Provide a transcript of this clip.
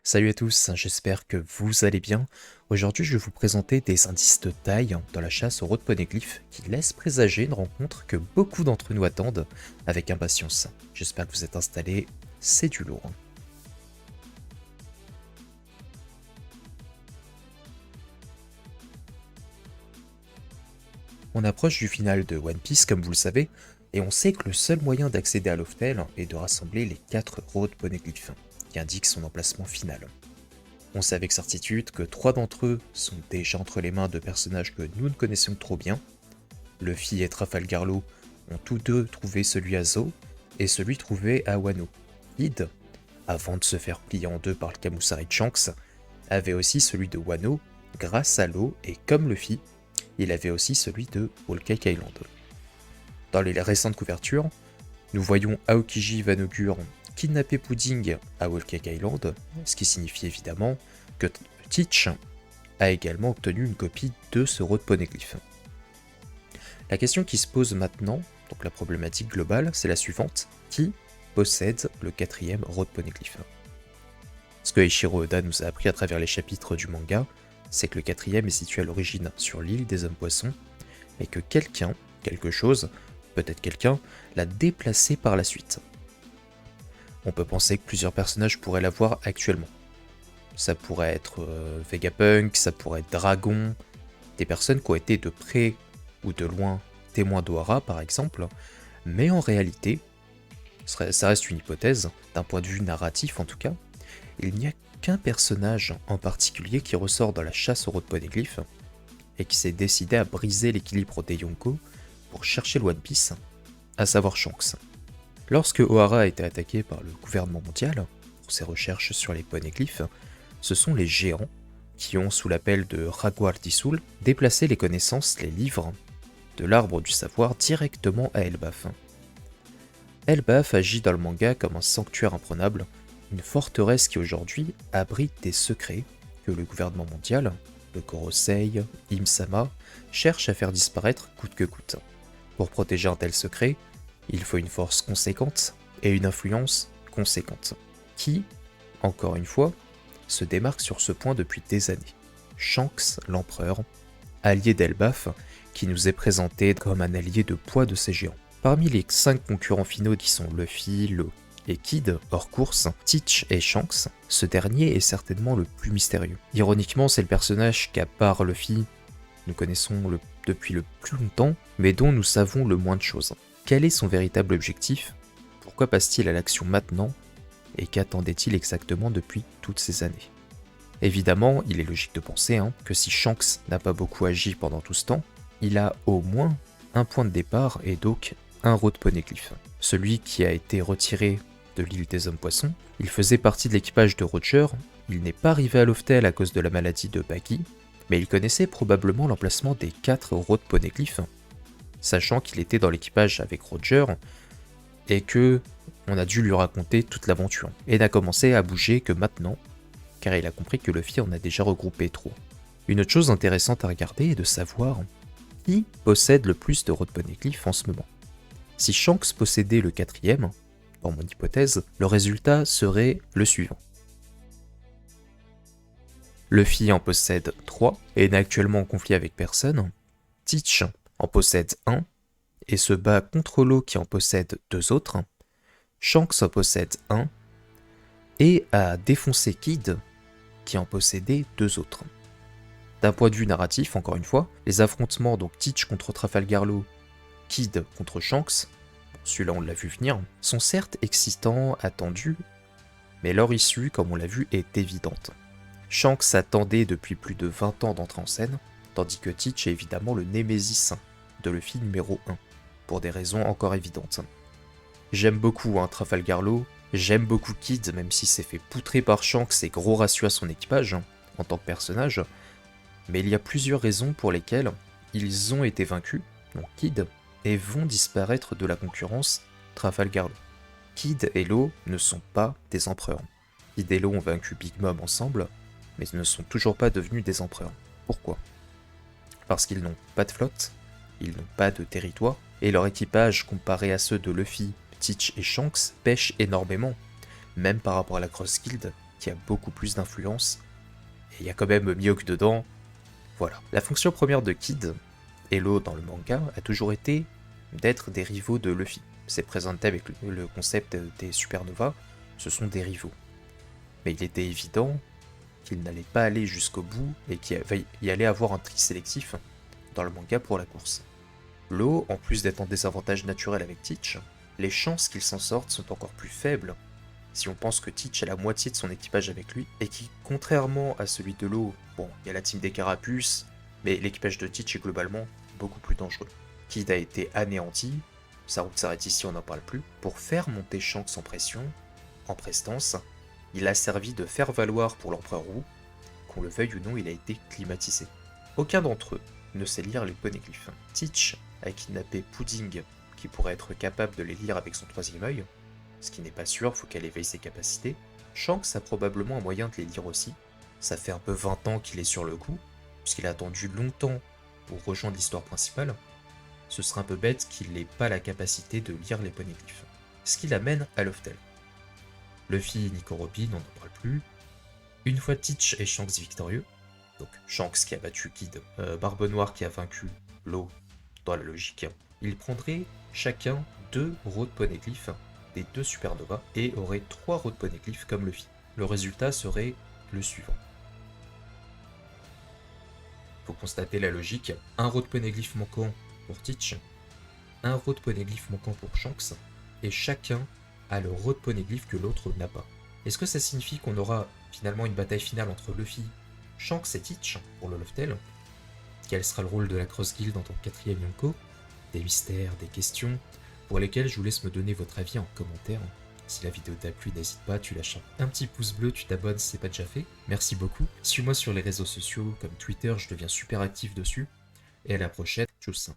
Salut à tous, j'espère que vous allez bien. Aujourd'hui, je vais vous présenter des indices de taille dans la chasse aux road poneglyphes qui laissent présager une rencontre que beaucoup d'entre nous attendent avec impatience. J'espère que vous êtes installés, c'est du lourd. On approche du final de One Piece, comme vous le savez, et on sait que le seul moyen d'accéder à Loftel est de rassembler les 4 road poneglyphes, qui indiquent son emplacement final. On sait avec certitude que 3 d'entre eux sont déjà entre les mains de personnages que nous ne connaissons trop bien. Luffy et Trafalgar Law ont tous deux trouvé celui à Zo et celui trouvé à Wano. Kid, avant de se faire plier en deux par le Kamusari de Shanks, avait aussi celui de Wano grâce à Law et comme Luffy, il avait aussi celui de Whole Cake Island. Dans les récentes couvertures, nous voyons Aokiji Vanogure kidnapper Pudding à Whole Cake Island, ce qui signifie évidemment que Teach a également obtenu une copie de ce road poneglyph. La question qui se pose maintenant, donc la problématique globale, c'est la suivante. Qui possède le 4e road poneglyph? Ce que Eiichiro Oda nous a appris à travers les chapitres du manga, c'est que le 4e est situé à l'origine sur l'île des hommes poissons, et que quelqu'un, quelque chose, peut-être quelqu'un, l'a déplacé par la suite. On peut penser que plusieurs personnages pourraient l'avoir actuellement. Ça pourrait être Vegapunk, ça pourrait être Dragon, des personnes qui ont été de près ou de loin témoins d'Ohara par exemple, mais en réalité, ça reste une hypothèse, d'un point de vue narratif en tout cas, il n'y a qu'un personnage en particulier qui ressort dans la chasse au road poneglyph et qui s'est décidé à briser l'équilibre des Yonko pour chercher le One Piece, à savoir Shanks. Lorsque Ohara a été attaqué par le gouvernement mondial pour ses recherches sur les poneglyphes, ce sont les géants qui ont, sous l'appel de Raguar Disul, déplacé les connaissances, les livres, de l'arbre du savoir directement à Elbaf. Elbaf agit dans le manga comme un sanctuaire imprenable, une forteresse qui aujourd'hui abrite des secrets que le gouvernement mondial, le Korosei, Im-sama, cherche à faire disparaître coûte que coûte. Pour protéger un tel secret, il faut une force conséquente et une influence conséquente, qui, encore une fois, se démarque sur ce point depuis des années. Shanks, l'empereur, allié d'Elbaf, qui nous est présenté comme un allié de poids de ces géants. Parmi les 5 concurrents finaux qui sont Luffy, Law et Kid, hors course, Teach et Shanks, ce dernier est certainement le plus mystérieux. Ironiquement, c'est le personnage qu'à part Luffy, nous connaissons depuis le plus longtemps, mais dont nous savons le moins de choses. Quel est son véritable objectif? Pourquoi passe-t-il à l'action maintenant? Et qu'attendait-il exactement depuis toutes ces années? Évidemment, il est logique de penser que si Shanks n'a pas beaucoup agi pendant tout ce temps, il a au moins un point de départ et donc un road poneglyph. Celui qui a été retiré de l'île des hommes poissons, il faisait partie de l'équipage de Roger, il n'est pas arrivé à Loftel à cause de la maladie de Baggy, mais il connaissait probablement l'emplacement des 4 road poneglyphs, sachant qu'il était dans l'équipage avec Roger, et que on a dû lui raconter toute l'aventure, et n'a commencé à bouger que maintenant, car il a compris que Luffy en a déjà regroupé 3. Une autre chose intéressante à regarder est de savoir qui possède le plus de road poneglyph en ce moment. Si Shanks possédait le 4e, dans mon hypothèse, le résultat serait le suivant. Luffy en possède 3 et n'est actuellement en conflit avec personne. Teach en possède 1 et se bat contre Law qui en possède 2 autres. Shanks en possède 1 et a défoncé Kid qui en possédait 2 autres. D'un point de vue narratif, encore une fois, les affrontements donc Teach contre Trafalgar Law, Kid contre Shanks, celui-là on l'a vu venir, sont certes excitants, attendus, mais leur issue, comme on l'a vu, est évidente. Shanks attendait depuis plus de 20 ans d'entrer en scène, tandis que Teach est évidemment le némésis de Luffy numéro 1, pour des raisons encore évidentes. J'aime beaucoup Trafalgar Law, j'aime beaucoup Kid, même si c'est fait poutrer par Shanks et gros ratio à son équipage, en tant que personnage, mais il y a plusieurs raisons pour lesquelles ils ont été vaincus, donc Kid, et vont disparaître de la concurrence Trafalgar Law. Kid et Law ne sont pas des empereurs. Kid et Law ont vaincu Big Mom ensemble, mais ne sont toujours pas devenus des empereurs. Pourquoi? Parce qu'ils n'ont pas de flotte, ils n'ont pas de territoire, et leur équipage comparé à ceux de Luffy, Teach et Shanks pêche énormément, même par rapport à la Cross Guild, qui a beaucoup plus d'influence, et il y a quand même Mihawk dedans. Voilà. La fonction première de Kid et Law dans le manga a toujours été d'être des rivaux de Luffy. C'est présenté avec le concept des supernovas, ce sont des rivaux. Mais il était évident qu'il n'allait pas aller jusqu'au bout et qu'il y allait avoir un tri sélectif dans le manga pour la course. Law, en plus d'être en désavantage naturel avec Teach, les chances qu'il s'en sorte sont encore plus faibles si on pense que Teach a la moitié de son équipage avec lui, et qui, contrairement à celui de Law, bon, il y a la team des Carapuces, mais l'équipage de Teach est globalement beaucoup plus dangereux. Kid a été anéanti, sa route s'arrête ici, on n'en parle plus. Pour faire monter Shanks en pression, en prestance, il a servi de faire valoir pour l'empereur Wu, qu'on le veuille ou non, il a été climatisé. Aucun d'entre eux ne sait lire les poneglyphes. Teach a kidnappé Pudding, qui pourrait être capable de les lire avec son troisième œil, ce qui n'est pas sûr, faut qu'elle éveille ses capacités. Shanks a probablement un moyen de les lire aussi. Ça fait un peu 20 ans qu'il est sur le coup, puisqu'il a attendu longtemps pour rejoindre l'histoire principale. Ce serait un peu bête qu'il n'ait pas la capacité de lire les poneglyphes. Ce qui l'amène à Loftel. Luffy et Nico Robin, on n'en parle plus. Une fois Teach et Shanks victorieux, donc Shanks qui a battu Kid, Barbe Noire qui a vaincu Law, dans la logique, ils prendraient chacun 2 road poneglyphes des 2 supernovas et auraient 3 road poneglyphes comme Luffy. Le résultat serait le suivant. Faut constater la logique, un road poneglyph manquant pour Teach, un road poneglyph manquant pour Shanks, et chacun a le road poneglyph que l'autre n'a pas. Est-ce que ça signifie qu'on aura finalement une bataille finale entre Luffy, Shanks et Teach pour le Loftel? Quel sera le rôle de la Cross Guild en tant que 4ème Yonko? Des mystères, des questions, pour lesquels je vous laisse me donner votre avis en commentaire. Si la vidéo t'a plu, n'hésite pas, tu lâches un petit pouce bleu, tu t'abonnes si c'est pas déjà fait. Merci beaucoup. Suis-moi sur les réseaux sociaux comme Twitter, je deviens super actif dessus. Et à la prochaine, tchuss.